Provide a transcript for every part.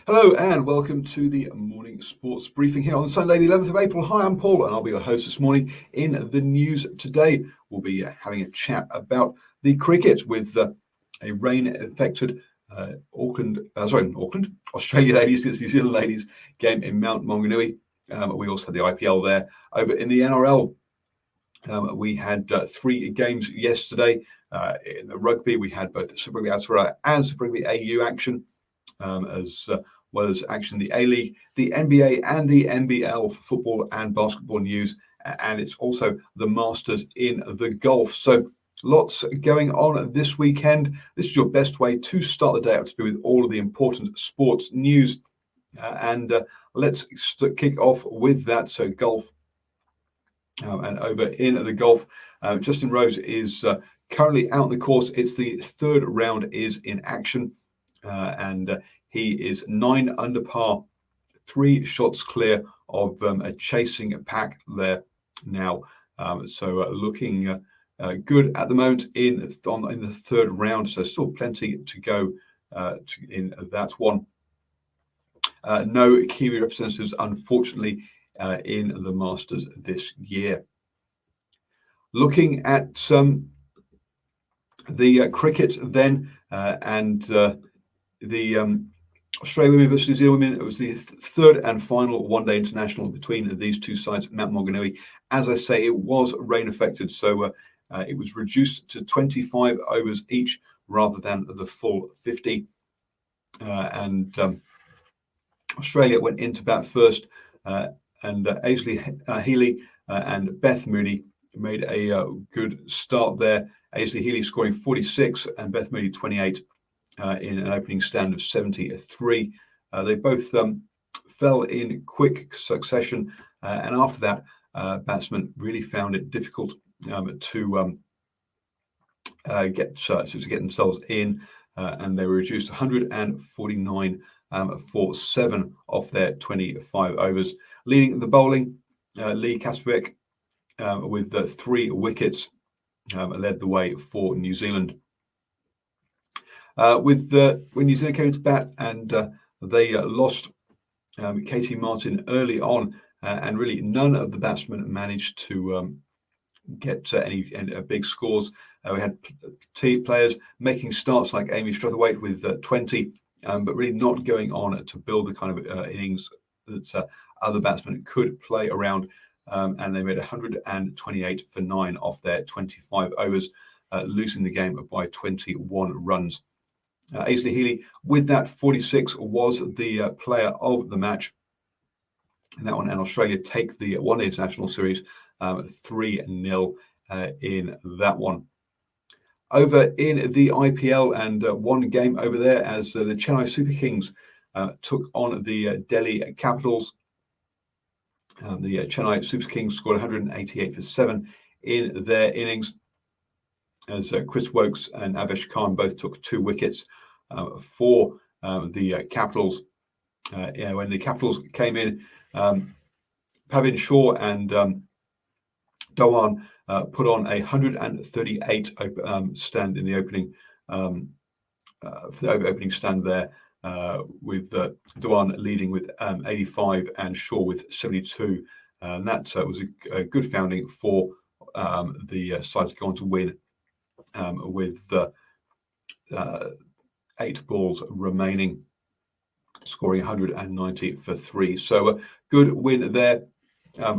Hello and welcome to the morning sports briefing here on Sunday, the 11th of April. Hi, I'm Paul and I'll be your host this morning. In the news today, we'll be having a chat about the cricket with a rain-affected Australia ladies against New Zealand ladies game in Mount Maunganui. We also had the IPL there. Over in the NRL, we had 3 games yesterday. In the rugby, we had both Super Rugby Aotearoa and Super Rugby AU action. As well as action in the A-League, the NBA and the NBL for football and basketball news, and it's also the Masters in the golf. So lots going on this weekend. This is your best way to start the day out to be with all of the important sports news. And let's kick off with that. So golf. And over in the golf, Justin Rose is currently out on the course. It's the third round is in action. And he is 9 under par, 3 shots clear of chasing a pack there now. So looking good at the moment in the third round. So still plenty to go in that one. No Kiwi representatives, unfortunately, in the Masters this year. Looking at the cricket then, and the Australia women versus New Zealand women. It was the third and final one-day international between these two sides at Mount Maunganui. As I say, it was rain affected, so it was reduced to 25 overs each rather than the full 50. And Australia went into bat first, and Aisley Healy and Beth Mooney made a good start there. Aisley Healy scoring 46 and Beth Mooney 28. In an opening stand of 73. They both fell in quick succession, and after that, batsmen really found it difficult to get themselves in, and they were reduced 149 for 7 off their 25 overs. Leading the bowling, Lee Kasperbeck with 3 wickets led the way for New Zealand. When New Zealand came into bat and they lost Katie Martin early on, and really none of the batsmen managed to get any big scores. We had players making starts like Amy Strathwaite with 20, but really not going on to build the kind of innings that other batsmen could play around. And they made 128 for 9 off their 25 overs, losing the game by 21 runs. Aisley Healy, with that 46, was the player of the match in that one, and Australia take the one-day international series 3-0 in that one. Over in the IPL, and one game over there as the Chennai Super Kings took on the Delhi Capitals. The Chennai Super Kings scored 188 for 7 in their innings, as Chris Wokes and Avesh Khan both took 2 wickets for the Capitals. When the Capitals came in, Pavin Shaw and Dhawan put on a 138 stand in the opening for the opening stand there, with Dhawan leading with 85 and Shaw with 72. And that was a good founding for the side to go on to win with 8 balls remaining, scoring 190 for 3. So a good win there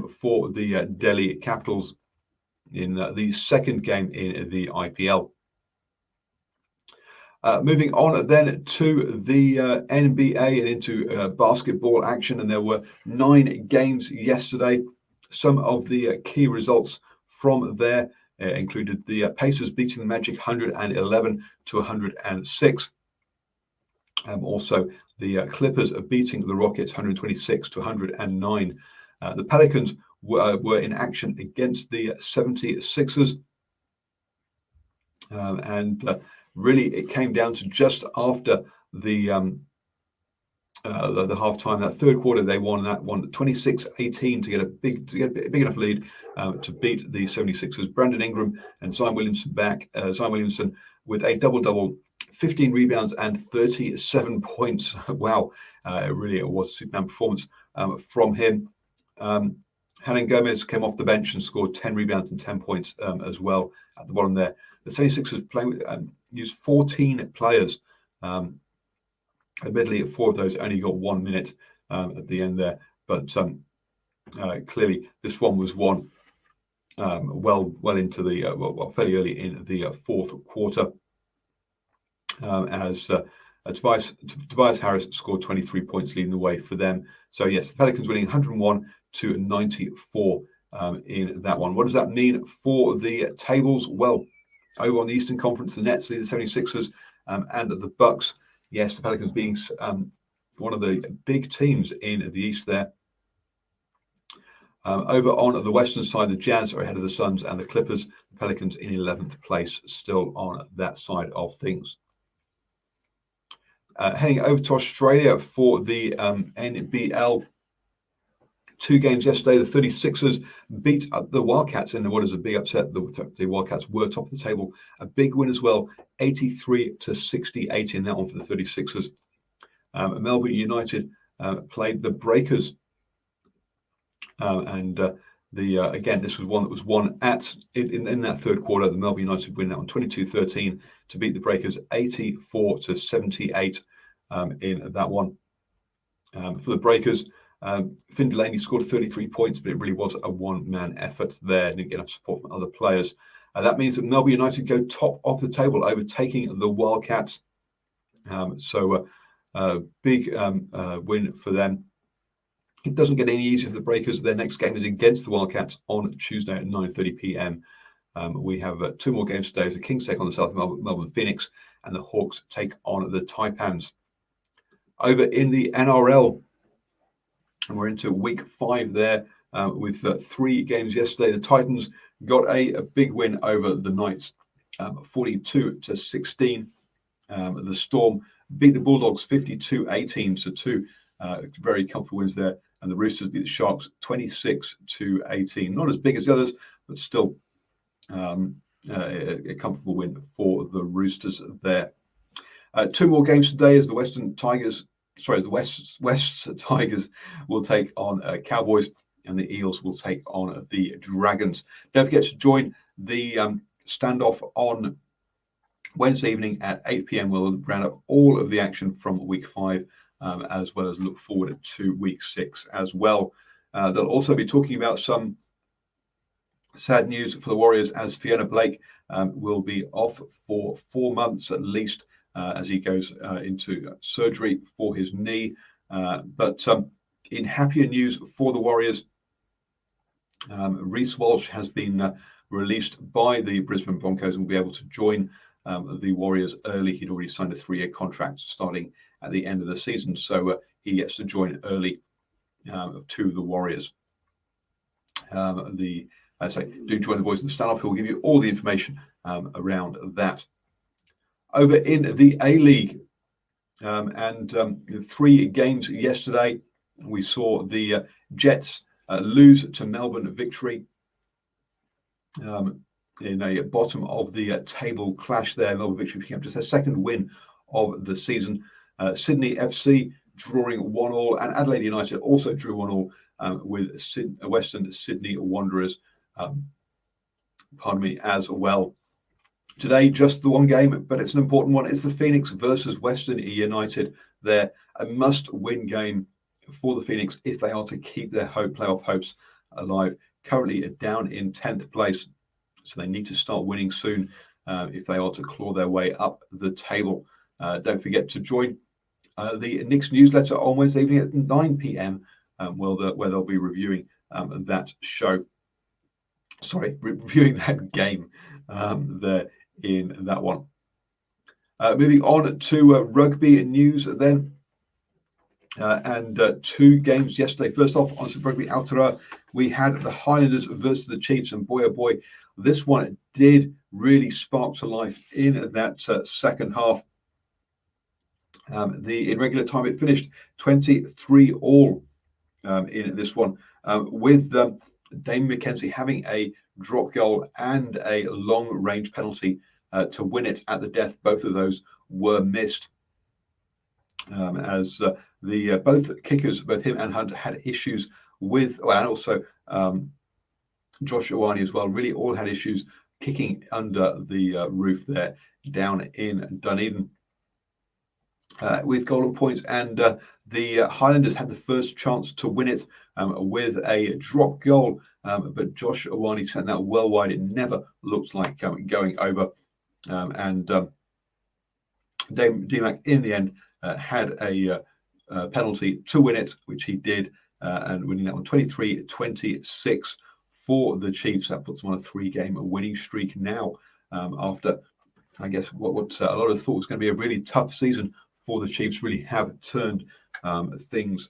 for the Delhi Capitals in the second game in the IPL. Moving on then to the NBA and into basketball action, and there were 9 games yesterday. Some of the key results from there included the Pacers beating the Magic 111 to 106. Also, the Clippers are beating the Rockets 126 to 109. The Pelicans were in action against the 76ers. And really, it came down to just after the halftime, that third quarter, they won that one 26-18 to get a big enough lead to beat the 76ers. Brandon Ingram and Zion Williamson with a double-double 15 rebounds and 37 points. Wow, it was a Superman performance from him. Hernan Gomez came off the bench and scored 10 rebounds and 10 points as well at the bottom there. The 76ers playing with, used 14 players. Admittedly, 4 of those only got 1 minute at the end there, but clearly this one was won well into the fairly early in the fourth quarter, as Tobias Harris scored 23 points, leading the way for them. So yes, the Pelicans winning 101-94 in that one. What does that mean for the tables? Well, over on the Eastern Conference, the Nets lead the 76ers and the Bucks. Yes, the Pelicans being one of the big teams in the East there. Over on the Western side, the Jazz are ahead of the Suns and the Clippers. The Pelicans in 11th place, still on that side of things. Heading over to Australia for the NBL. 2 games yesterday. The 36ers beat up the Wildcats in what is a big upset. The Wildcats were top of the table. A big win as well, 83-68 in that one for the 36ers. Melbourne United played the Breakers. Again, this was one that was won in that third quarter. The Melbourne United win that one 22-13 to beat the Breakers 84-78 in that one. For the Breakers, Finn Delaney scored 33 points, but it really was a one-man effort there. Didn't get enough support from other players. That means that Melbourne United go top of the table, overtaking the Wildcats. Big win for them. It doesn't get any easier for the Breakers. Their next game is against the Wildcats on Tuesday at 9:30 p.m. We have 2 more games today. The Kings take on the South Melbourne Phoenix, and the Hawks take on the Taipans. Over in the NRL, and we're into week 5 there with 3 games yesterday. The Titans got a big win over the Knights, 42-16. The Storm beat the Bulldogs 52-18, so 2 very comfortable wins there. And the Roosters beat the Sharks 26-18. Not as big as the others, but still a comfortable win for the Roosters there. 2 more games today as the West Tigers will take on Cowboys, and the Eels will take on the Dragons. Don't forget to join the standoff on Wednesday evening at 8 p.m. We'll round up all of the action from week 5. As well as look forward to week 6 as well. They'll also be talking about some sad news for the Warriors, as Fiona Blake will be off for 4 months at least as he goes into surgery for his knee. But in happier news for the Warriors, Reece Walsh has been released by the Brisbane Broncos and will be able to join the Warriors early. He'd already signed a 3-year contract starting at the end of the season, so he gets to join early to the Warriors. Do join the boys in the standoff, who will give you all the information around that. Over in the A-League, 3 games yesterday, we saw the Jets lose to Melbourne Victory in a bottom of the table clash there. Melbourne Victory picking up just their 2nd win of the season. Sydney FC drawing 1-1, and Adelaide United also drew 1-1 with Western Sydney Wanderers, as well. Today, just the one game, but it's an important one. It's the Phoenix versus Western United. They're a must-win game for the Phoenix if they are to keep their playoff hopes alive. Currently down in 10th place, so they need to start winning soon if they are to claw their way up the table. Don't forget to join the Knicks newsletter on Wednesday evening at 9 p.m. Where they'll be reviewing that show. Sorry, reviewing that game there in that one. Moving on to rugby news then. 2 games yesterday. First off, on Super Rugby Aotearoa, we had the Highlanders versus the Chiefs, and boy, oh boy, this one did really spark to life in that second half. In regular time, it finished 23-all in this one, with Dame McKenzie having a drop goal and a long-range penalty to win it at the death. Both of those were missed, as the both kickers, both him and Hunt, had issues with, and also Josh Ioane as well, really all had issues kicking under the roof there down in Dunedin. With golden points, and the Highlanders had the first chance to win it with a drop goal, but Josh Ioane sent that well wide. It never looked like going over, and DMAC in the end had a penalty to win it, which he did, and winning that one 23-26 for the Chiefs. That puts them on a 3-game winning streak now, after, I guess, what a lot of thought was going to be a really tough season for the Chiefs. Really have turned things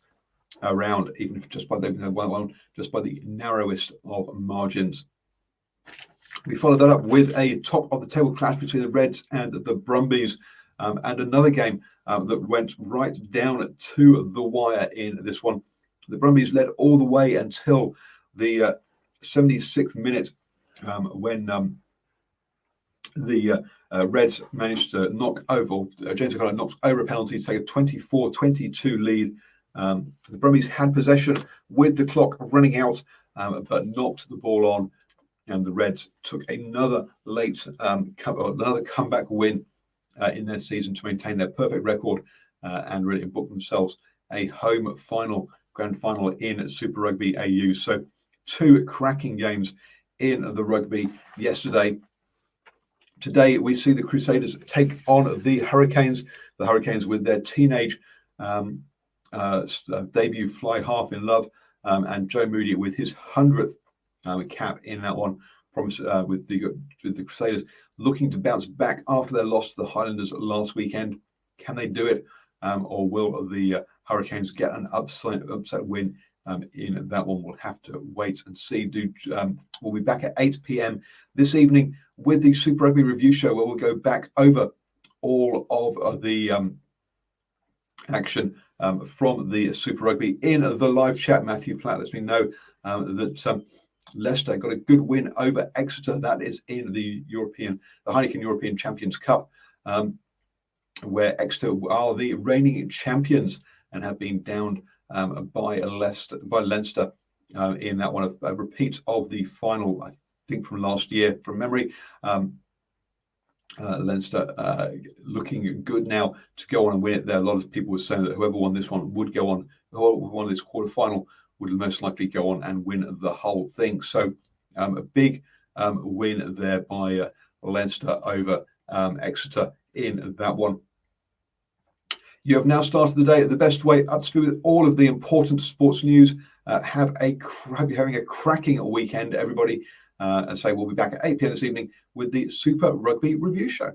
around, even if just by the narrowest of margins. We followed that up with a top of the table clash between the Reds and the Brumbies, and another game that went right down to the wire in this one. The Brumbies led all the way until the 76th minute, when the Reds managed to knock over, James O'Connor knocked over a penalty to take a 24-22 lead. The Brumbies had possession with the clock running out, but knocked the ball on, and the Reds took another another comeback win in their season to maintain their perfect record, and really book themselves a home grand final in Super Rugby AU. So 2 cracking games in the rugby yesterday. Today, we see the Crusaders take on the Hurricanes. The Hurricanes with their teenage debut fly half in love, and Joe Moody with his 100th cap in that one. With the Crusaders looking to bounce back after their loss to the Highlanders last weekend. Can they do it, or will the Hurricanes get an upset win in that one? We'll have to wait and see. We'll be back at 8 p.m. this evening with the Super Rugby Review Show, where we'll go back over all of the action from the Super Rugby in the live chat. Matthew Platt lets me know that Leicester got a good win over Exeter. That is in the Heineken European Champions Cup, where Exeter are the reigning champions and have been downed by Leinster in that one. A repeat of the final, I think, from last year from memory. Leinster looking good now to go on and win it there. A lot of people were saying that whoever won this one would go on, whoever won this quarterfinal would most likely go on and win the whole thing. So a big win there by Leinster over Exeter in that one. You have now started the day the best way, up to speed with all of the important sports news. Having a cracking weekend, everybody. And so we'll be back at 8 p.m. this evening with the Super Rugby Review Show.